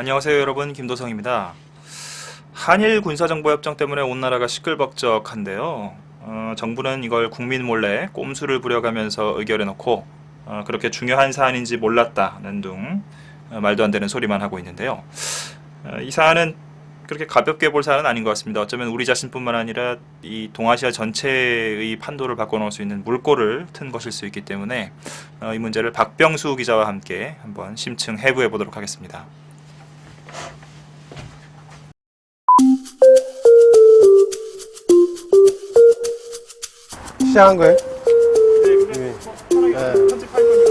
안녕하세요 여러분, 김도성입니다. 한일 군사정보협정 때문에 온 나라가 시끌벅적한데요. 정부는 이걸 국민 몰래 꼼수를 부려가면서 의결해놓고 그렇게 중요한 사안인지 몰랐다는 둥 말도 안 되는 소리만 하고 있는데요. 이 사안은 그렇게 가볍게 볼 사안은 아닌 것 같습니다. 어쩌면 우리 자신뿐만 아니라 이 동아시아 전체의 판도를 바꿔놓을 수 있는 물꼬를 튼 것일 수 있기 때문에 이 문제를 박병수 기자와 함께 한번 심층 해부해 보도록 하겠습니다. 시작한 거예요? 네, 근데 편하게 편집할 거니까.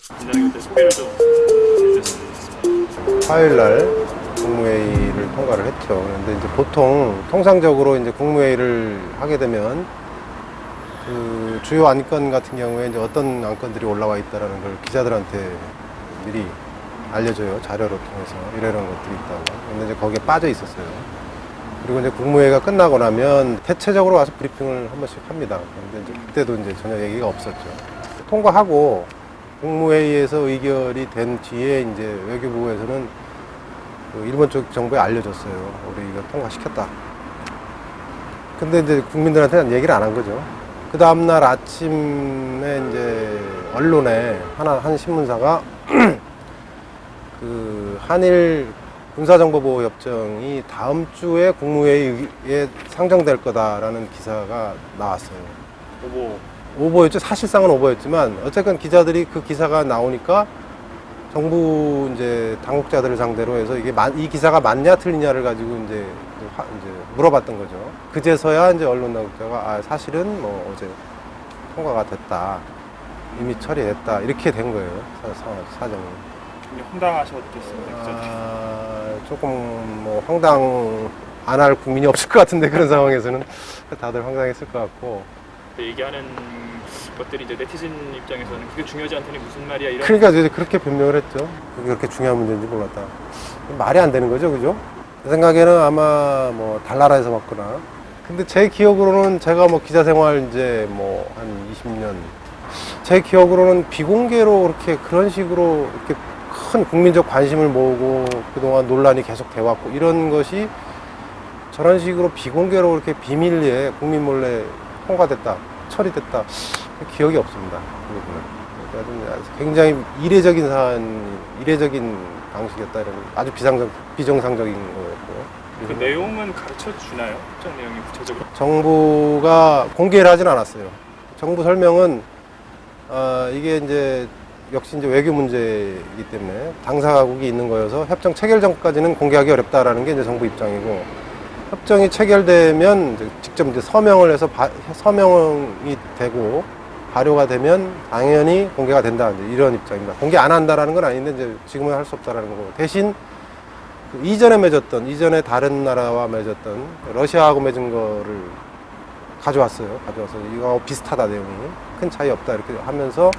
간단하게 그때 소개를 좀 해주셨으면 좋겠습니다. 화요일날 국무회의를 통과를 했죠. 그런데 이제 보통 통상적으로 이제 국무회의를 하게 되면 그 주요 안건 같은 경우에 이제 어떤 안건들이 올라와 있다라는 걸 기자들한테 미리 알려줘요. 자료를 통해서 이런 것들이 있다고. 근데 이제 거기에 빠져 있었어요. 그리고 이제 국무회의가 끝나고 나면 대체적으로 와서 브리핑을 한 번씩 합니다. 근데 이제 그때도 이제 전혀 얘기가 없었죠. 통과하고 국무회의에서 의결이 된 뒤에 이제 외교부에서는 그 일본 쪽 정부에 알려줬어요. 우리 이거 통과시켰다. 근데 이제 국민들한테는 얘기를 안 한 거죠. 그 다음날 아침에 이제 언론에 한 신문사가 그 한일 군사정보보호협정이 다음 주에 국무회의에 상정될 거다라는 기사가 나왔어요. 오보였죠. 사실상은 오보였지만 어쨌건 기자들이 그 기사가 나오니까 정부 이제 당국자들을 상대로 해서 이게 이 기사가 맞냐 틀리냐를 가지고 이제 물어봤던 거죠. 그제서야 이제 언론 당국자가 사실은 뭐 어제 통과가 됐다, 이미 처리됐다 이렇게 된 거예요. 사정이. 황당하셨겠습니다, 기자들. 조금 뭐 황당 안 할 국민이 없을 것 같은데 그런 상황에서는 다들 황당했을 것 같고. 얘기하는 것들이 이제 네티즌 입장에서는 그게 중요하지 않더니 무슨 말이야 이런. 그러니까 이제 그렇게 변명을 했죠. 그게 그렇게 중요한 문제인지 몰랐다. 말이 안 되는 거죠, 그죠? 제 생각에는 아마 뭐 달나라에서 봤거나. 근데 제 기억으로는 제가 뭐 기자 생활 이제 뭐 한 20년. 제 기억으로는 비공개로 그런 식으로 이렇게 큰 국민적 관심을 모으고 그동안 논란이 계속 돼왔고 이런 것이 저런 식으로 비공개로 이렇게 비밀리에 국민 몰래 통과됐다, 처리됐다 기억이 없습니다. 그래서 굉장히 이례적인 이례적인 방식이었다 이런 아주 비정상적인 거였고. 그 내용은 가르쳐 주나요? 협정 내용이 구체적으로? 정부가 공개를 하진 않았어요. 정부 설명은 이게 이제 역시 이제 외교 문제이기 때문에 당사국이 있는 거여서 협정 체결 전까지는 공개하기 어렵다라는 게 이제 정부 입장이고, 협정이 체결되면 이제 직접 이제 서명을 해서 서명이 되고 발효가 되면 당연히 공개가 된다, 이제 이런 입장입니다. 공개 안 한다라는 건 아닌데 이제 지금은 할 수 없다라는 거고, 대신 그 이전에 다른 나라와 맺었던 러시아하고 맺은 거를 가져와서 이거 비슷하다, 내용이 큰 차이 없다 이렇게 하면서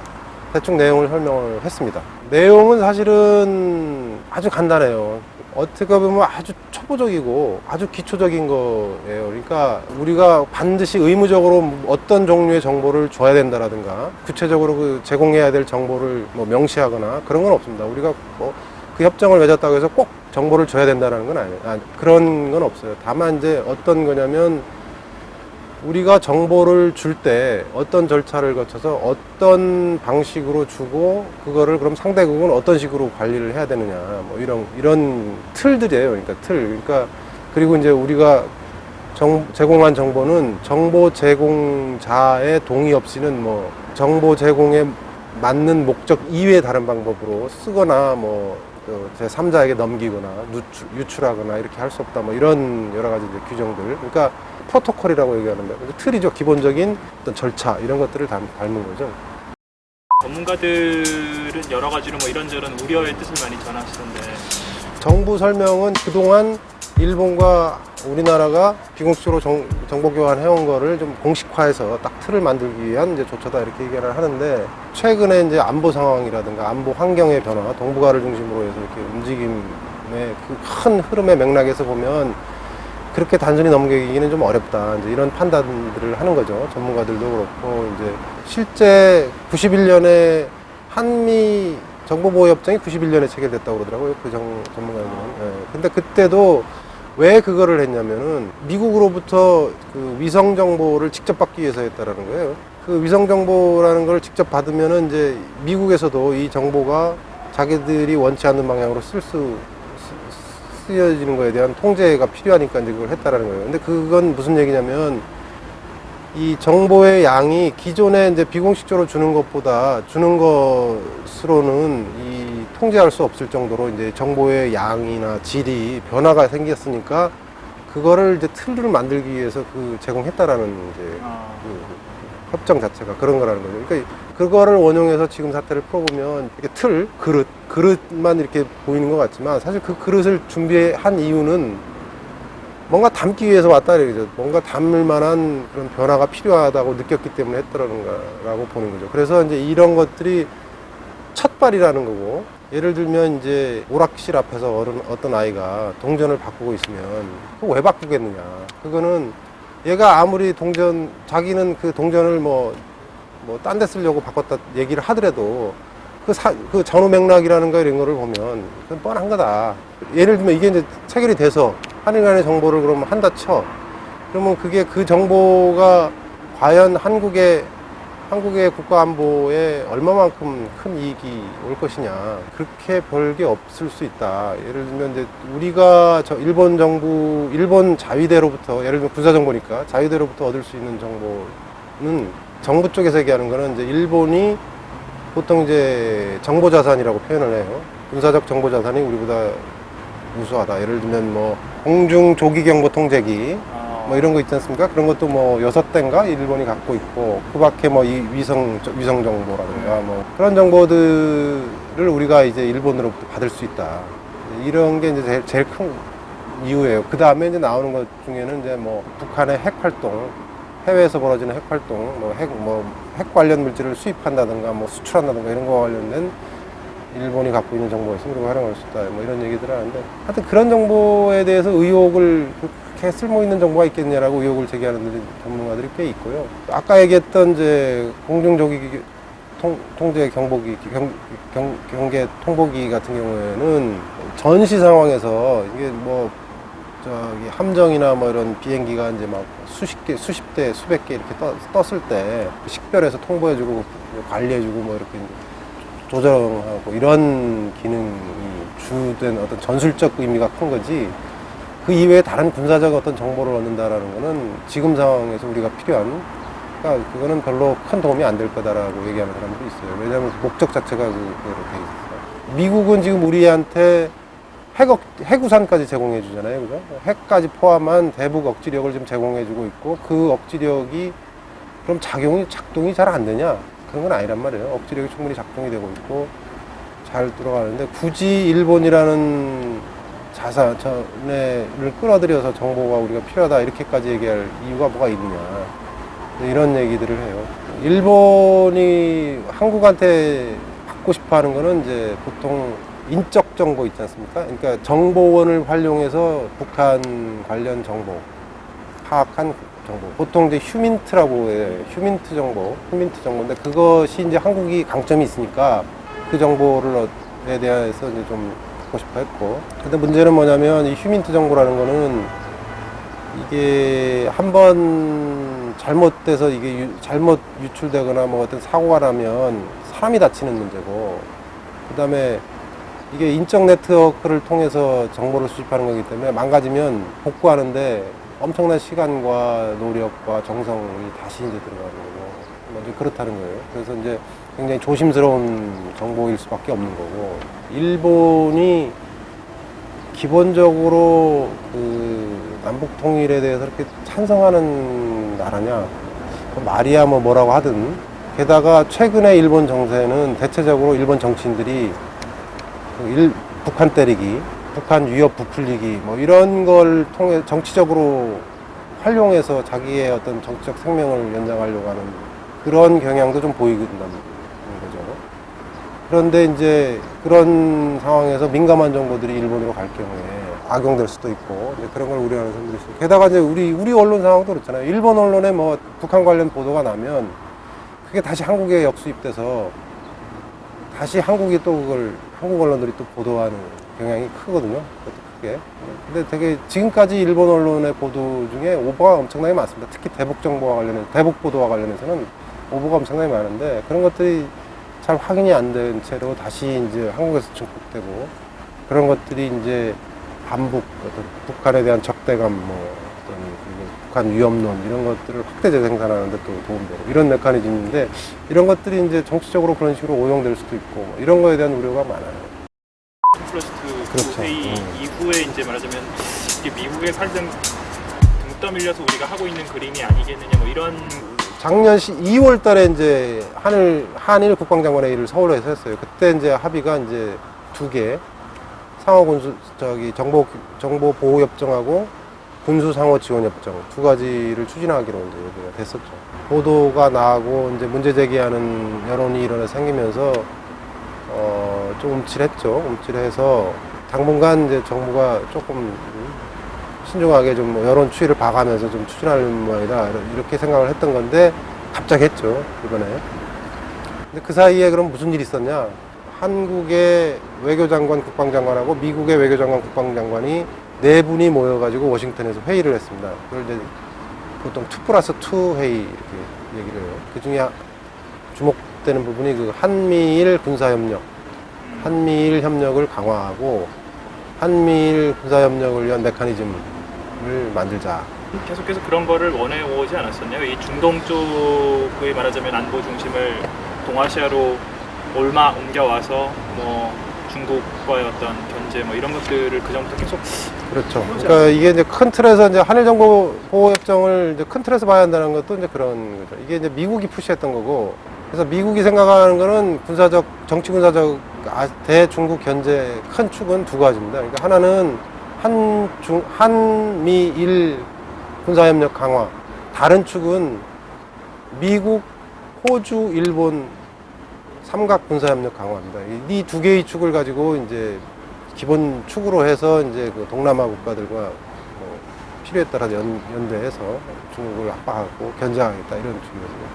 대충 내용을 설명을 했습니다. 내용은 사실은 아주 간단해요. 어떻게 보면 아주 초보적이고 아주 기초적인 거예요. 그러니까 우리가 반드시 의무적으로 어떤 종류의 정보를 줘야 된다라든가 구체적으로 그 제공해야 될 정보를 뭐 명시하거나 그런 건 없습니다. 우리가 뭐 그 협정을 맺었다고 해서 꼭 정보를 줘야 된다는 건 아니에요. 그런 건 없어요. 다만 이제 어떤 거냐면 우리가 정보를 줄 때 어떤 절차를 거쳐서 어떤 방식으로 주고 그거를 그럼 상대국은 어떤 식으로 관리를 해야 되느냐, 뭐 이런 틀들이에요. 그러니까 그리고 이제 우리가 제공한 정보는 정보 제공자의 동의 없이는 뭐 정보 제공에 맞는 목적 이외의 다른 방법으로 쓰거나 뭐 제3자에게 넘기거나 유출하거나 이렇게 할 수 없다, 뭐 이런 여러 가지 이제 규정들. 그러니까 프로토콜이라고 얘기하는데 틀이죠. 기본적인 어떤 절차 이런 것들을 닮은 거죠. 전문가들은 여러 가지로 뭐 이런저런 우려의 뜻을 많이 전하시던데, 정부 설명은 그동안 일본과 우리나라가 비공식적으로 정보 교환해온 거를 좀 공식화해서 딱 틀을 만들기 위한 이제 조처다 이렇게 얘기를 하는데, 최근에 이제 안보 상황이라든가 안보 환경의 변화, 동북아를 중심으로 해서 이렇게 움직임의 그 큰 흐름의 맥락에서 보면 그렇게 단순히 넘기기는 좀 어렵다. 이제 이런 판단들을 하는 거죠. 전문가들도 그렇고, 이제 실제 91년에 한미 정보보호협정이 91년에 체결됐다고 그러더라고요. 그 전문가들은. 예. 근데 그때도 왜 그거를 했냐면은 미국으로부터 그 위성 정보를 직접 받기 위해서 했다라는 거예요. 그 위성 정보라는 걸 직접 받으면은 이제 미국에서도 이 정보가 자기들이 원치 않는 방향으로 쓰여지는 거에 대한 통제가 필요하니까 이제 그걸 했다라는 거예요. 근데 그건 무슨 얘기냐면 이 정보의 양이 기존에 이제 비공식적으로 주는 것보다 주는 것으로는 이 통제할 수 없을 정도로 이제 정보의 양이나 질이 변화가 생겼으니까 그거를 이제 틀을 만들기 위해서 그 제공했다라는 이제 그 협정 자체가 그런 거라는 거죠. 그러니까 그거를 원용해서 지금 사태를 풀어보면 이렇게 그릇만 이렇게 보이는 것 같지만 사실 그 그릇을 준비한 이유는 뭔가 담기 위해서 왔다 이거죠. 뭔가 담을 만한 그런 변화가 필요하다고 느꼈기 때문에 했더라는 거라고 보는 거죠. 그래서 이제 이런 것들이 첫발이라는 거고, 예를 들면 이제 오락실 앞에서 어떤 아이가 동전을 바꾸고 있으면 그거 왜 바꾸겠느냐. 그거는 얘가 아무리 자기는 그 동전을 딴 데 쓰려고 바꿨다 얘기를 하더라도 그 전후 맥락이라는 거 이런 거를 보면 그건 뻔한 거다. 예를 들면 이게 이제 체결이 돼서 한일 간의 정보를 그러면 한다 쳐. 그러면 그게 그 정보가 과연 한국의 국가 안보에 얼마만큼 큰 이익이 올 것이냐. 그렇게 별게 없을 수 있다. 예를 들면 이제 우리가 일본 자위대로부터, 예를 들면 군사정보니까 자위대로부터 얻을 수 있는 정보는 정부 쪽에서 얘기하는 거는 이제 일본이 보통 이제 정보자산이라고 표현을 해요. 군사적 정보자산이 우리보다 우수하다. 예를 들면 공중 조기경보 통제기 이런 거 있지 않습니까? 그런 것도 6대인가 일본이 갖고 있고, 그 밖에 이 위성 정보라든가 그런 정보들을 우리가 이제 일본으로부터 받을 수 있다. 이런 게 이제 제일 큰 이유예요. 그 다음에 이제 나오는 것 중에는 이제 북한의 핵 활동, 해외에서 벌어지는 핵 활동, 핵 관련 물질을 수입한다든가 수출한다든가 이런 거 관련된 일본이 갖고 있는 정보가 있으면 그거 활용할 수 있다. 이런 얘기들을 하는데, 하여튼 그런 정보에 대해서 의혹을, 그렇게 쓸모 있는 정보가 있겠냐라고 의혹을 제기하는 전문가들이 꽤 있고요. 아까 얘기했던 이제 공중조기기 통제 경계 통보기 같은 경우에는 전시 상황에서 이게 함정이나 이런 비행기가 이제 수십 대, 수백 개 이렇게 떴을 때 식별해서 통보해주고 관리해주고 이렇게 조정하고 이런 기능이 주된 어떤 전술적 의미가 큰 거지, 그 이외에 다른 군사적 어떤 정보를 얻는다라는 거는 지금 상황에서 우리가 필요한, 그러니까 그거는 별로 큰 도움이 안 될 거다라고 얘기하는 사람들이 있어요. 왜냐하면 목적 자체가 그렇게 있어요. 미국은 지금 우리한테 핵우산까지 제공해 주잖아요. 그죠? 핵까지 포함한 대북 억지력을 지금 제공해 주고 있고, 그 억지력이 그럼 작동이 잘 안 되냐? 그런 건 아니란 말이에요. 억지력이 충분히 작동이 되고 있고 잘 들어가는데, 굳이 일본이라는 자산을 끌어들여서 정보가 우리가 필요하다 이렇게까지 얘기할 이유가 뭐가 있느냐, 이런 얘기들을 해요. 일본이 한국한테 받고 싶어 하는 거는 이제 보통 인적 정보 있지 않습니까? 그러니까 정보원을 활용해서 북한 관련 정보 파악한 정보, 보통 이제 휴민트라고 해요. 휴민트 정보인데, 그것이 이제 한국이 강점이 있으니까 그 정보에 대해서 이제 좀 받고 싶어 했고, 근데 문제는 뭐냐면 이 휴민트 정보라는 거는 이게 한번 잘못돼서 이게 잘못 유출되거나 어떤 사고가 나면 사람이 다치는 문제고, 그 다음에 이게 인적 네트워크를 통해서 정보를 수집하는 거기 때문에 망가지면 복구하는데 엄청난 시간과 노력과 정성이 다시 이제 들어가는 거고, 이제 그렇다는 거예요. 그래서 이제 굉장히 조심스러운 정보일 수밖에 없는 거고, 일본이 기본적으로 그 남북 통일에 대해서 이렇게 찬성하는 나라냐, 말이야 뭐라고 하든, 게다가 최근에 일본 정세는 대체적으로 일본 정치인들이 북한 때리기, 북한 위협 부풀리기 이런 걸 통해 정치적으로 활용해서 자기의 어떤 정치적 생명을 연장하려고 하는 그런 경향도 좀 보이게 된다는 거죠. 그런데 이제 그런 상황에서 민감한 정보들이 일본으로 갈 경우에 악용될 수도 있고 이제 그런 걸 우려하는 사람들이 있어요. 게다가 이제 우리 언론 상황도 그렇잖아요. 일본 언론에 뭐 북한 관련 보도가 나면 그게 다시 한국에 역수입돼서 다시 한국이 또 그걸 한국 언론들이 또 보도하는 경향이 크거든요. 그것도 크게. 근데 되게 지금까지 일본 언론의 보도 중에 오보가 엄청나게 많습니다. 특히 대북 정보와 관련해서 대북 보도와 관련해서는 오보가 엄청나게 많은데 그런 것들이 잘 확인이 안 된 채로 다시 이제 한국에서 증폭되고 그런 것들이 이제 반북, 어떤 북한에 대한 적대감, 뭐 어떤 북한 위협론 이런 것들을 확대 재생산하는 데 또 도움되고 이런 메커니즘인데 이런 것들이 이제 정치적으로 그런 식으로 오용될 수도 있고 뭐 이런 거에 대한 우려가 많아요. 플러스트 그렇죠. 회의 이후에 이제 말하자면 이게 미국의 살등 등 떠밀려서 우리가 하고 있는 그림이 아니겠느냐 뭐 이런 작년 2월 달에 이제 한일 국방장관회의를 서울에서 했어요. 그때 이제 합의가 이제 2개 상호군수 정보 보호 협정하고 군수 상호 지원 협정 2가지를 추진하기로 이제 얘기가 됐었죠. 보도가 나고 이제 문제 제기하는 여론이 일어나 생기면서 좀 움찔했죠. 움찔해서 당분간 이제 정부가 조금 신중하게 좀 여론 추이를 봐가면서 좀 추진할 모양이다 이렇게 생각을 했던 건데 갑자기 했죠 이번에. 근데 그 사이에 그럼 무슨 일이 있었냐? 한국의 외교장관, 국방장관하고 미국의 외교장관, 국방장관이 4분이 모여가지고 워싱턴에서 회의를 했습니다. 그걸 이제 보통 2+2 회의 이렇게 얘기를 해요. 그 중에 주목되는 부분이 그 한미일 군사협력, 한미일 협력을 강화하고 한미일 군사협력을 위한 메커니즘을 만들자. 계속해서 그런 거를 원해오지 않았었냐요? 이 중동 쪽의 말하자면 안보 중심을 동아시아로 옮겨와서 뭐 중국과의 어떤 견제 뭐 이런 것들을 그 전부터 계속 그렇죠. 그러니까 이게 이제 큰 틀에서 이제 한일정보보호협정을 이제 큰 틀에서 봐야 한다는 것도 이제 그런 거죠. 이게 이제 미국이 푸시했던 거고, 그래서 미국이 생각하는 거는 정치 군사적 대중국 견제 큰 축은 2가지입니다. 그러니까 하나는 한미일 군사협력 강화, 다른 축은 미국, 호주, 일본 삼각 군사협력 강화입니다. 이 2개의 축을 가지고 이제 기본 축으로 해서 이제 그 동남아 국가들과 뭐 필요에 따라 연대해서 중국을 압박하고 견제하겠다 이런 축이거든요.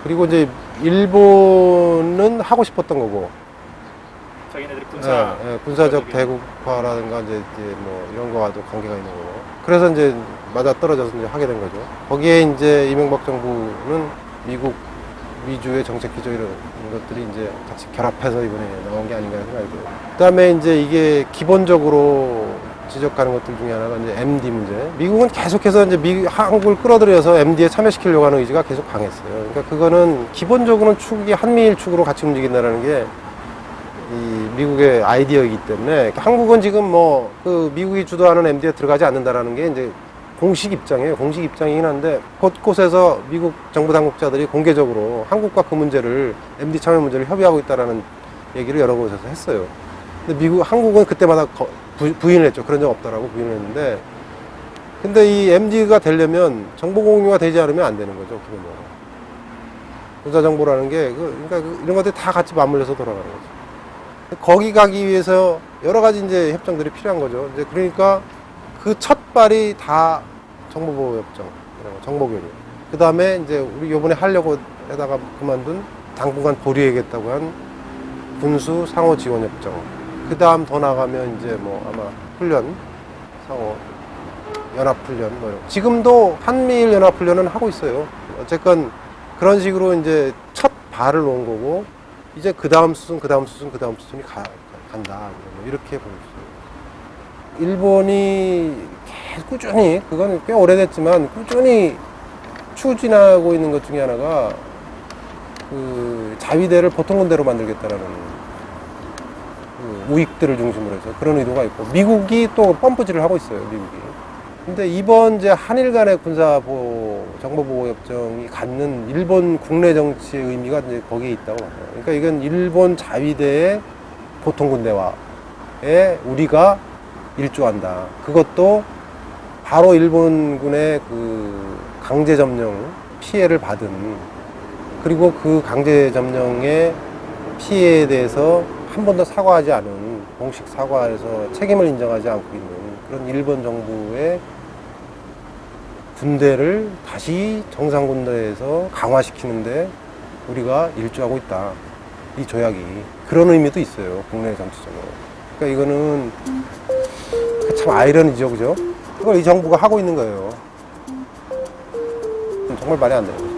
그리고 이제 일본은 하고 싶었던 거고, 자기네들이 군사적 대국화라든가 이제 뭐 이런 거와도 관계가 있는 거고. 그래서 이제 맞아 떨어져서 이제 하게 된 거죠. 거기에 이제 이명박 정부는 미국 위주의 정책 기조 이런 것들이 이제 같이 결합해서 이번에 나온 게 아닌가 생각이 들어요. 그다음에 이제 이게 기본적으로 지적하는 것들 중에 하나가 이제 MD 문제. 미국은 계속해서 이제 한국을 끌어들여서 MD에 참여시키려고 하는 의지가 계속 강했어요. 그러니까 그거는 기본적으로는 축이 한미일 축으로 같이 움직인다는 게 이 미국의 아이디어이기 때문에 한국은 지금 뭐 그 미국이 주도하는 MD에 들어가지 않는다라는 게 이제 공식 입장이에요. 공식 입장이긴 한데 곳곳에서 미국 정부 당국자들이 공개적으로 한국과 그 문제를 MD 참여 문제를 협의하고 있다라는 얘기를 여러 곳에서 했어요. 근데 한국은 그때마다 부인을 했죠. 그런 적 없다라고 부인을 했는데, 근데 이 MD가 되려면 정보 공유가 되지 않으면 안 되는 거죠. 기본적으로 군사 정보라는 게 그러니까 이런 것들이 다 같이 맞물려서 돌아가는 거죠. 거기 가기 위해서 여러 가지 이제 협정들이 필요한 거죠. 이제 그러니까 그 첫 발이 다 정보보호협정, 정보교류. 그 다음에 이제 우리 요번에 하려고 하다가 그만둔 당분간 보류하겠다고 한 군수 상호 지원협정. 그 다음 더 나가면 이제 뭐 아마 훈련, 상호, 연합훈련 뭐 이런. 지금도 한미일 연합훈련은 하고 있어요. 어쨌건 그런 식으로 이제 첫 발을 놓은 거고, 이제 그 다음 수순이 간다. 뭐 이렇게 보여주세요. 일본이 계속 꾸준히, 그건 꽤 오래됐지만 꾸준히 추진하고 있는 것 중에 하나가 그 자위대를 보통군대로 만들겠다라는 그 우익들을 중심으로 해서 그런 의도가 있고, 미국이 또 펌프질을 하고 있어요, 미국이. 근데 이번 이제 한일 간의 정보보호협정이 갖는 일본 국내 정치의 의미가 이제 거기에 있다고 봐요. 그러니까 이건 일본 자위대의 보통군대와에 우리가 일조한다. 그것도 바로 일본군의 그 강제점령 피해를 받은, 그리고 그 강제점령의 피해에 대해서 한 번도 사과하지 않은 공식 사과에서 책임을 인정하지 않고 있는 그런 일본 정부의 군대를 다시 정상군대에서 강화시키는데 우리가 일조하고 있다. 이 조약이. 그런 의미도 있어요. 국내 정치적으로. 그러니까 이거는 참 아이러니죠. 그죠? 그걸 이 정부가 하고 있는 거예요. 정말 말이 안 돼요.